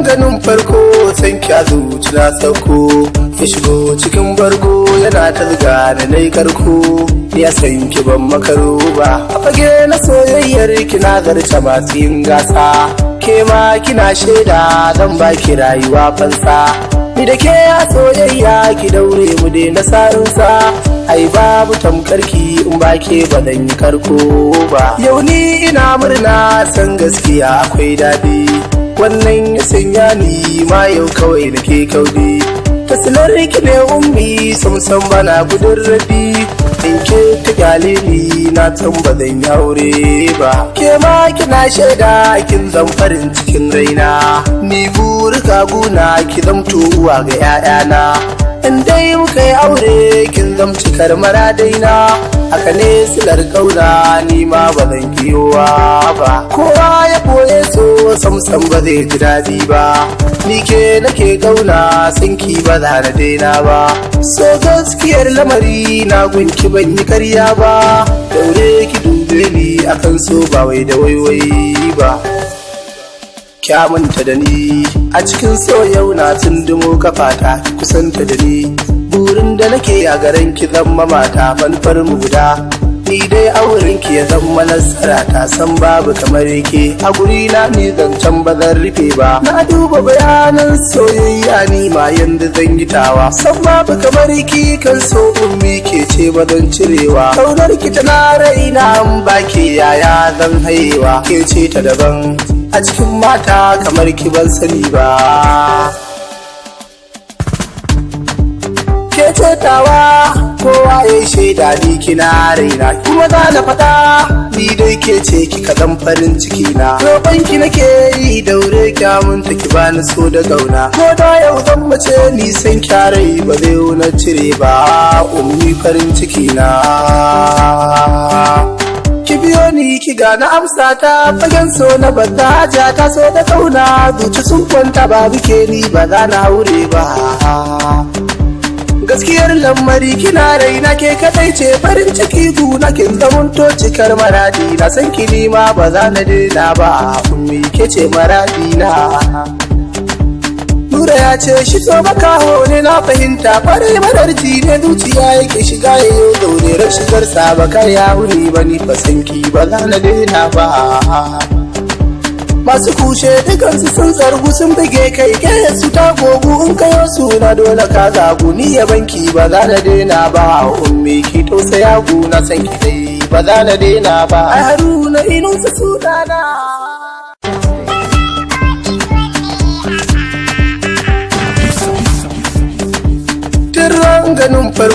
ganin farko san kya zuci na sauko ya shigo cikin bargo yana ta ziga da nai karko ya san ki ban makaro ba a fage na soyayyar kina zarta masu yin gasa ke ma kina shaida zan baki rayuwa fansa ni da ke a soyayya ki daure mu dai na sarinsa ai babu tamkarki in ba ke ba dan yi karko ba yau ni ina murna san gaskiya akwai daɗi wannan ya sanya ni ma yau kawai nake kaudi tasilar ki ne ummi samsam bana gudun rabi in ke ta gyale ni na san ba zan yi aure ba ke ma kina shaida kin zan farin cikin raina ni burika guna ki zamto uwa ga 'ya'yana in dai muka yi aure kin zamci karmara daina haka ne silar kauna ni ma ba zan kiyowa ba kowa ya boye so samsam ba zai ji daɗi ba ni ke nake kauna sanki ba za na daina ba so gaskiyar lamari na gunki ban yi karya ba daure ki dube ni akan so ba wai da waiwai ba kyamanta da ni a cikin so yau na tundumo kafata kusanta da ni burin da nake a garin ki zama mata manufar mu guda ni dai auren ki ya zama nasara ta san babu kamar yake a guri na ni zancen ba zan rufe ba na duba bayanan soyayya ni ma yanda zan gitawa san babu kamar ki kan so ummi ke ce ba zan cirewa kaunar ki tana raina an baki yaya zan haihuwa ke ce ta daban a cikin mata kamar ki ban sani ba ke cetawa kowa ya shaida ni kina raina kuma za na fada ni dai ke ce ki kadan farin ciki na roƙon ki nake yi daure kyamun ta ki bani so da gauna ko da yau zan mace ni san kyarai ba zai na cire ba ummi farin ciki na ki biyo ni ki gane amsa ta fagen so na bata ja ta so da kauna zuci sun kwanta babu ke ni ba za na haure ba gaskiyar lamari kina raina ke kadai ce farin ciki guna kin zamanto cikar maradi na san ki nima ba za na daina ba ummi ke ce maradi na Nura ya ce shi so makaho ne na fahimta fare mararji ne zuciya yake shiga yayo daure ran shigar sa baka ya wuni bani fasanki ba za na daina ba masu kushe dukansu sun zargu sun buge kai ke su ta gogu in kayo suna dole ka zagu ni ya banki ba za na daina ba ummi ki tausaya guna san ki dai ba za na daina ba ai haruna inunsa sunana ganin farko